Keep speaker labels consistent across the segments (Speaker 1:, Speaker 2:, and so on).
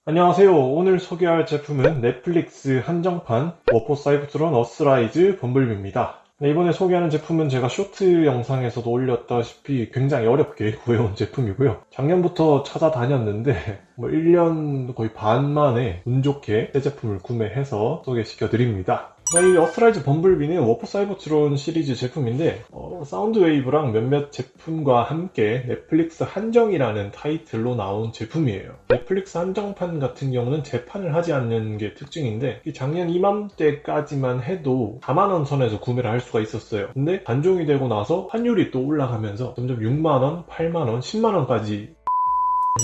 Speaker 1: 안녕하세요. 오늘 소개할 제품은 넷플릭스 한정판 워포 사이버트론 어스라이즈 범블비입니다. 네, 이번에 소개하는 제품은 제가 쇼트 영상에서도 올렸다시피 굉장히 어렵게 구해온 제품이고요. 작년부터 찾아다녔는데 1년 거의 반 만에 운 좋게 새 제품을 구매해서 소개시켜 드립니다. 이 어스라이즈 범블비는 워포 사이버트론 시리즈 제품인데 사운드웨이브랑 몇몇 제품과 함께 넷플릭스 한정이라는 타이틀로 나온 제품이에요. 넷플릭스 한정판 같은 경우는 재판을 하지 않는 게 특징인데 작년 이맘때까지만 해도 4만원 선에서 구매를 할 수가 있었어요. 근데 단종이 되고 나서 환율이 또 올라가면서 점점 6만원, 8만원, 10만원까지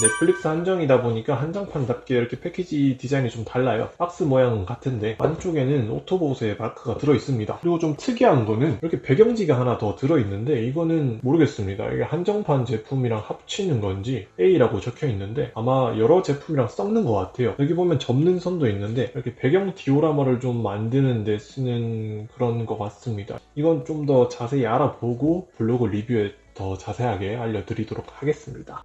Speaker 1: 넷플릭스 한정이다 보니까 한정판답게 이렇게 패키지 디자인이 좀 달라요. 박스 모양은 같은데 안쪽에는 오토봇의 마크가 들어있습니다. 그리고 좀 특이한 거는 이렇게 배경지가 하나 더 들어있는데 이거는 모르겠습니다. 이게 한정판 제품이랑 합치는 건지 A라고 적혀있는데 아마 여러 제품이랑 섞는 것 같아요. 여기 보면 접는 선도 있는데 이렇게 배경 디오라마를 좀 만드는 데 쓰는 그런 것 같습니다. 이건 좀 더 자세히 알아보고 블로그 리뷰에 더 자세하게 알려드리도록 하겠습니다.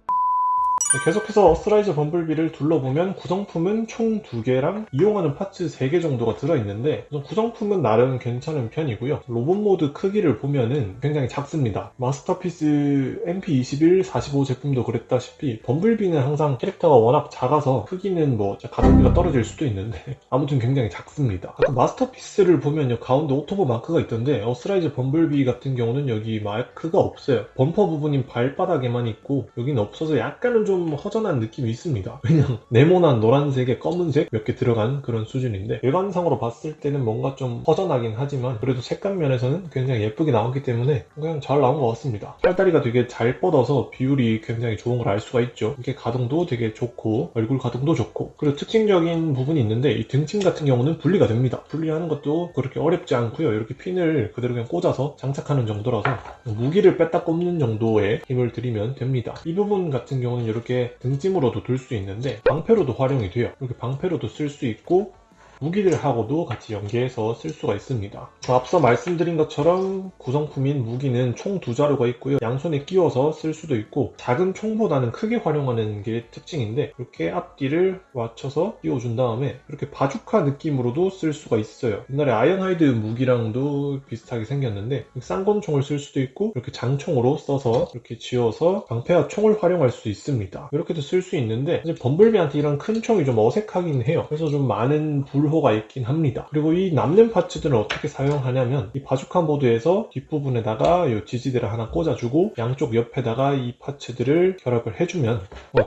Speaker 1: 계속해서 어스라이즈 범블비를 둘러보면 구성품은 총 2개랑 이용하는 파츠 3개 정도가 들어있는데 구성품은 나름 괜찮은 편이고요. 로봇 모드 크기를 보면은 굉장히 작습니다. 마스터피스 MP21, 45 제품도 그랬다시피 범블비는 항상 캐릭터가 워낙 작아서 크기는 가성비가 떨어질 수도 있는데 아무튼 굉장히 작습니다. 아까 마스터피스를 보면요, 가운데 오토보 마크가 있던데 어스라이즈 범블비 같은 경우는 여기 마크가 없어요. 범퍼 부분인 발바닥에만 있고 여기는 없어서 약간은 좀 허전한 느낌이 있습니다. 그냥 네모난 노란색에 검은색 몇 개 들어간 그런 수준인데 외관상으로 봤을 때는 뭔가 좀 허전하긴 하지만 그래도 색감 면에서는 굉장히 예쁘게 나왔기 때문에 그냥 잘 나온 것 같습니다. 팔다리가 되게 잘 뻗어서 비율이 굉장히 좋은 걸 알 수가 있죠. 이게 가동도 되게 좋고 얼굴 가동도 좋고, 그리고 특징적인 부분이 있는데 이 등짐 같은 경우는 분리가 됩니다. 분리하는 것도 그렇게 어렵지 않고요. 이렇게 핀을 그대로 그냥 꽂아서 장착하는 정도라서 무기를 뺐다 꼽는 정도의 힘을 들이면 됩니다. 이 부분 같은 경우는 이렇게 등짐으로도 둘 수 있는데 방패로도 활용이 돼요. 이렇게 방패로도 쓸 수 있고 무기들하고도 같이 연계해서 쓸 수가 있습니다. 앞서 말씀드린 것처럼 구성품인 무기는 총 2자루가 있고요. 양손에 끼워서 쓸 수도 있고 작은 총보다는 크게 활용하는 게 특징인데 이렇게 앞뒤를 맞춰서 끼워준 다음에 이렇게 바주카 느낌으로도 쓸 수가 있어요. 옛날에 아이언하이드 무기랑도 비슷하게 생겼는데 쌍권총을 쓸 수도 있고 이렇게 장총으로 써서 이렇게 쥐어서 방패와 총을 활용할 수 있습니다. 이렇게도 쓸 수 있는데 이제 범블비한테 이런 큰 총이 좀 어색하긴 해요. 그래서 좀 많은 불호가 있긴 합니다. 그리고 이 남는 파츠들은 어떻게 사용하냐면 이 바주카 보드에서 뒷부분에다가 이 지지대를 하나 꽂아주고 양쪽 옆에다가 이 파츠들을 결합을 해주면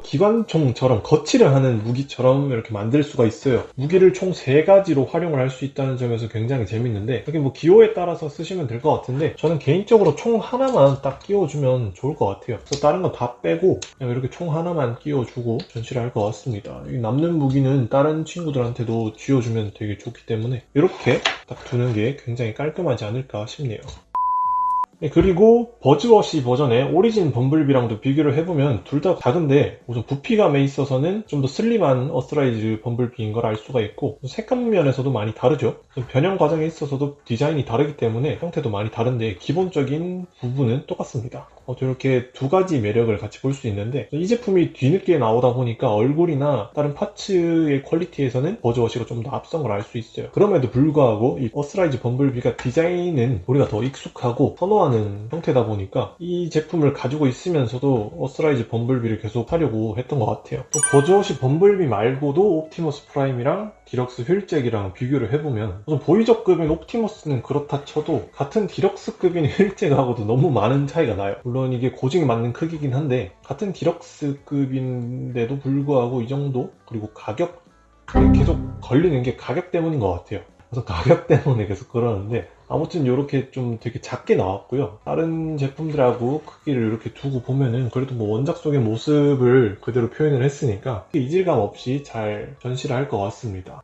Speaker 1: 기관총처럼 거치를 하는 무기처럼 이렇게 만들 수가 있어요. 무기를 총 3가지로 활용을 할 수 있다는 점에서 굉장히 재밌는데 여기 기호에 따라서 쓰시면 될 것 같은데 저는 개인적으로 총 하나만 딱 끼워주면 좋을 것 같아요. 그래서 다른 건 다 빼고 그냥 이렇게 총 하나만 끼워주고 전시를 할 것 같습니다. 이 남는 무기는 다른 친구들한테도 쥐어주면 되게 좋기 때문에 이렇게 딱 두는 게 굉장히 깔끔하지 않을까 싶네요. 네, 그리고 버즈워시 버전의 오리진 범블비랑도 비교를 해보면 둘 다 작은데 우선 부피감에 있어서는 좀 더 슬림한 어스라이즈 범블비인 걸 알 수가 있고 색감 면에서도 많이 다르죠. 변형 과정에 있어서도 디자인이 다르기 때문에 형태도 많이 다른데 기본적인 부분은 똑같습니다. 이렇게 2가지 매력을 같이 볼 수 있는데 이 제품이 뒤늦게 나오다 보니까 얼굴이나 다른 파츠의 퀄리티에서는 버즈워시가 좀 더 앞선 걸 알 수 있어요. 그럼에도 불구하고 이 어스라이즈 범블비가 디자인은 우리가 더 익숙하고 선호하는 형태다 보니까 이 제품을 가지고 있으면서도 어스라이즈 범블비를 계속 하려고 했던 것 같아요. 또 버즈워시 범블비 말고도 옵티머스 프라임이랑 디럭스 휠잭이랑 비교를 해보면 우선 보이저급인 옵티머스는 그렇다 쳐도 같은 디럭스급인 휠잭하고도 너무 많은 차이가 나요. 물론 이게 고증에 맞는 크기긴 한데 같은 디럭스급인데도 불구하고 이 정도, 그리고 가격 계속 걸리는 게 가격 때문인 것 같아요. 그래서 가격 때문에 계속 그러는데 아무튼 이렇게 좀 되게 작게 나왔고요. 다른 제품들하고 크기를 이렇게 두고 보면은 그래도 원작 속의 모습을 그대로 표현을 했으니까 이질감 없이 잘 전시를 할 것 같습니다.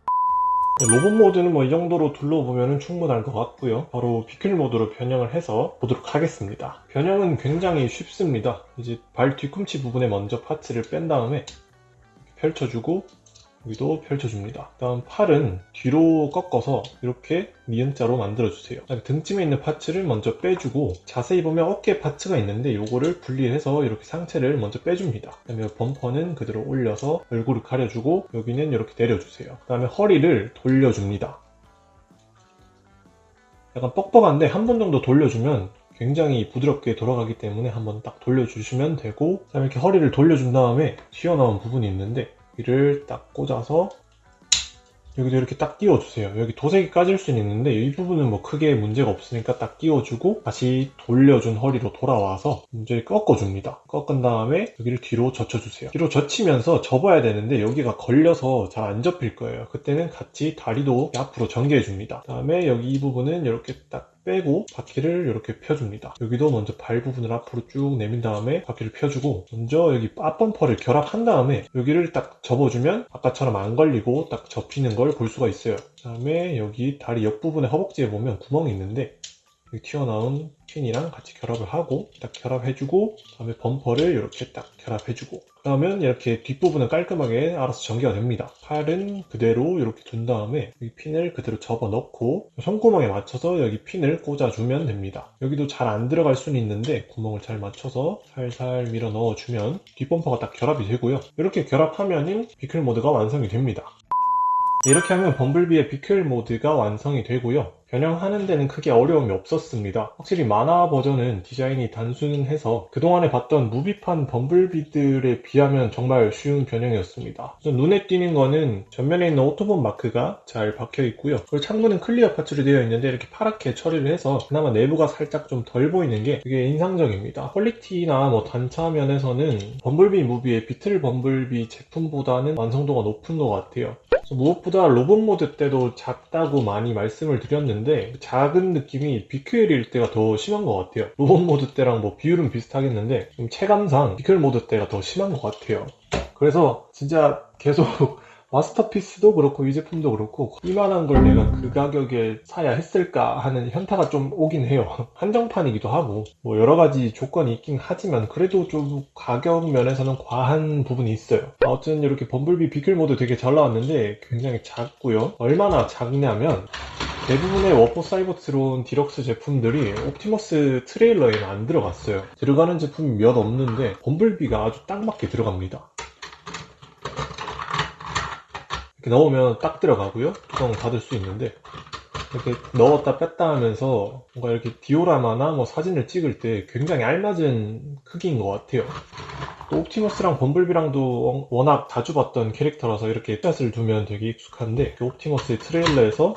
Speaker 1: 로봇 모드는 이 정도로 둘러보면 충분할 것 같고요. 바로 비클 모드로 변형을 해서 보도록 하겠습니다. 변형은 굉장히 쉽습니다. 이제 발 뒤꿈치 부분에 먼저 파츠를 뺀 다음에 펼쳐주고 여기도 펼쳐줍니다. 다음 팔은 뒤로 꺾어서 이렇게 니은자로 만들어주세요. 등쯤에 있는 파츠를 먼저 빼주고, 자세히 보면 어깨 파츠가 있는데 요거를 분리해서 이렇게 상체를 먼저 빼줍니다. 그 다음에 범퍼는 그대로 올려서 얼굴을 가려주고, 여기는 이렇게 내려주세요. 그 다음에 허리를 돌려줍니다. 약간 뻑뻑한데 한 번 정도 돌려주면 굉장히 부드럽게 돌아가기 때문에 한번 딱 돌려주시면 되고, 그 다음에 이렇게 허리를 돌려준 다음에 튀어나온 부분이 있는데 이를 딱 꽂아서 여기도 이렇게 딱 끼워주세요. 여기 도색이 까질 수는 있는데 이 부분은 뭐 크게 문제가 없으니까 딱 끼워주고, 다시 돌려준 허리로 돌아와서 이제 꺾어줍니다. 꺾은 다음에 여기를 뒤로 젖혀주세요. 뒤로 젖히면서 접어야 되는데 여기가 걸려서 잘 안 접힐 거예요. 그때는 같이 다리도 앞으로 전개해줍니다. 그 다음에 여기 이 부분은 이렇게 딱 빼고 바퀴를 이렇게 펴줍니다. 여기도 먼저 발 부분을 앞으로 쭉 내민 다음에 바퀴를 펴주고, 먼저 여기 앞범퍼를 결합한 다음에 여기를 딱 접어주면 아까처럼 안 걸리고 딱 접히는 걸 볼 수가 있어요. 그 다음에 여기 다리 옆부분에 허벅지에 보면 구멍이 있는데 여기 튀어나온 핀이랑 같이 결합을 하고 딱 결합해주고, 그 다음에 범퍼를 이렇게 딱 결합해주고, 그러면 이렇게 뒷부분은 깔끔하게 알아서 전개가 됩니다. 팔은 그대로 이렇게 둔 다음에 이 핀을 그대로 접어 넣고 손구멍에 맞춰서 여기 핀을 꽂아주면 됩니다. 여기도 잘 안 들어갈 수는 있는데 구멍을 잘 맞춰서 살살 밀어 넣어주면 뒷범퍼가 딱 결합이 되고요. 이렇게 결합하면 비클 모드가 완성이 됩니다. 이렇게 하면 범블비의 비클 모드가 완성이 되고요. 변형하는 데는 크게 어려움이 없었습니다. 확실히 만화 버전은 디자인이 단순해서 그동안에 봤던 무비판 범블비들에 비하면 정말 쉬운 변형이었습니다. 우선 눈에 띄는 거는 전면에 있는 오토본 마크가 잘 박혀 있고요. 그리고 창문은 클리어 파츠로 되어 있는데 이렇게 파랗게 처리를 해서 그나마 내부가 살짝 좀 덜 보이는 게 되게 인상적입니다. 퀄리티나 뭐 단차 면에서는 범블비 무비의 비틀 범블비 제품보다는 완성도가 높은 것 같아요. 무엇보다 로봇 모드 때도 작다고 많이 말씀을 드렸는데 작은 느낌이 비클일 때가 더 심한 것 같아요. 로봇 모드 때랑 뭐 비율은 비슷하겠는데 좀 체감상 비클 모드 때가 더 심한 것 같아요. 그래서 진짜 계속 마스터피스도 그렇고 이 제품도 그렇고 이만한 걸 내가 그 가격에 사야 했을까 하는 현타가 좀 오긴 해요. 한정판이기도 하고 뭐 여러가지 조건이 있긴 하지만 그래도 좀 가격 면에서는 과한 부분이 있어요. 아무튼 이렇게 범블비 비클 모드 되게 잘 나왔는데 굉장히 작고요. 얼마나 작냐면 대부분의 워포 사이버트론 디럭스 제품들이 옵티머스 트레일러에는 안 들어갔어요. 들어가는 제품이 몇 없는데 범블비가 아주 딱 맞게 들어갑니다. 이렇게 넣으면 딱 들어가고요. 뚜껑 닫을 수 있는데 이렇게 넣었다 뺐다 하면서 뭔가 이렇게 디오라마나 뭐 사진을 찍을 때 굉장히 알맞은 크기인 것 같아요. 또 옵티머스랑 범블비랑도 워낙 자주 봤던 캐릭터라서 이렇게 샷을 두면 되게 익숙한데 옵티머스의 트레일러에서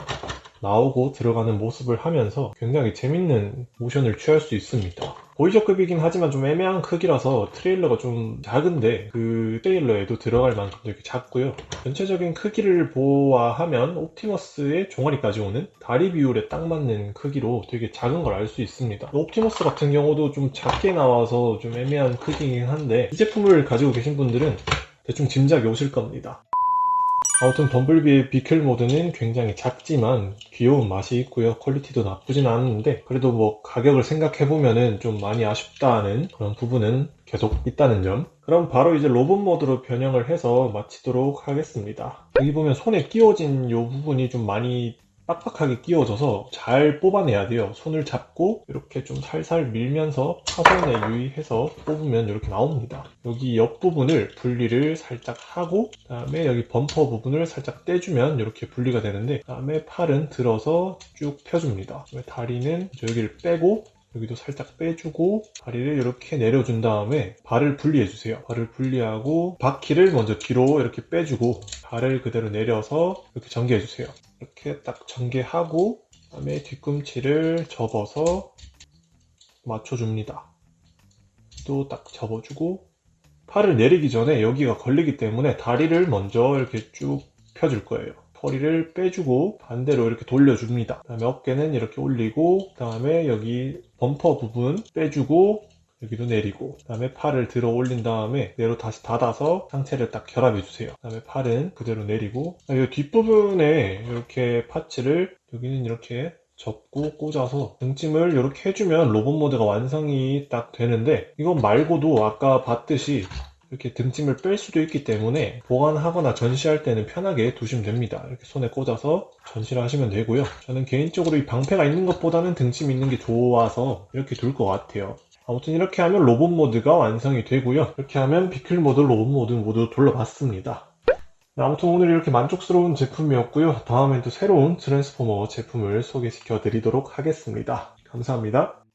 Speaker 1: 나오고 들어가는 모습을 하면서 굉장히 재밌는 모션을 취할 수 있습니다. 보이저급이긴 하지만 좀 애매한 크기라서 트레일러가 좀 작은데 그 트레일러에도 들어갈 만큼 되게 작고요. 전체적인 크기를 보아하면 옵티머스의 종아리까지 오는 다리 비율에 딱 맞는 크기로 되게 작은 걸 알 수 있습니다. 옵티머스 같은 경우도 좀 작게 나와서 좀 애매한 크기이긴 한데 이 제품을 가지고 계신 분들은 대충 짐작이 오실 겁니다. 아무튼 범블비의 비클 모드는 굉장히 작지만 귀여운 맛이 있고요. 퀄리티도 나쁘진 않은데 그래도 뭐 가격을 생각해보면은 좀 많이 아쉽다는 그런 부분은 계속 있다는 점. 그럼 바로 이제 로봇 모드로 변형을 해서 마치도록 하겠습니다. 여기 보면 손에 끼워진 이 부분이 좀 많이 빡빡하게 끼워져서 잘 뽑아내야 돼요. 손을 잡고 이렇게 좀 살살 밀면서 파손에 유의해서 뽑으면 이렇게 나옵니다. 여기 옆부분을 분리를 살짝 하고 그 다음에 여기 범퍼 부분을 살짝 떼주면 이렇게 분리가 되는데 그 다음에 팔은 들어서 쭉 펴줍니다. 다리는 여기를 빼고 여기도 살짝 빼주고 다리를 이렇게 내려준 다음에 발을 분리해주세요. 발을 분리하고 바퀴를 먼저 뒤로 이렇게 빼주고 발을 그대로 내려서 이렇게 전개해주세요. 이렇게 딱 전개하고 그다음에 뒤꿈치를 접어서 맞춰줍니다. 또 딱 접어주고 팔을 내리기 전에 여기가 걸리기 때문에 다리를 먼저 이렇게 쭉 펴줄 거예요. 허리를 빼주고 반대로 이렇게 돌려줍니다. 그 다음에 어깨는 이렇게 올리고 그 다음에 여기 범퍼 부분 빼주고 여기도 내리고 그 다음에 팔을 들어 올린 다음에 그대로 다시 닫아서 상체를 딱 결합해 주세요. 그 다음에 팔은 그대로 내리고 이 뒷부분에 이렇게 파츠를 여기는 이렇게 접고 꽂아서 등짐을 이렇게 해주면 로봇 모드가 완성이 딱 되는데 이건 말고도 아까 봤듯이 이렇게 등짐을 뺄 수도 있기 때문에 보관하거나 전시할 때는 편하게 두시면 됩니다. 이렇게 손에 꽂아서 전시를 하시면 되고요. 저는 개인적으로 이 방패가 있는 것보다는 등짐이 있는 게 좋아서 이렇게 둘 것 같아요. 아무튼 이렇게 하면 로봇 모드가 완성이 되고요. 이렇게 하면 비클 모드, 로봇 모드 모두 둘러봤습니다. 아무튼 오늘 이렇게 만족스러운 제품이었고요. 다음엔 또 새로운 트랜스포머 제품을 소개시켜 드리도록 하겠습니다. 감사합니다.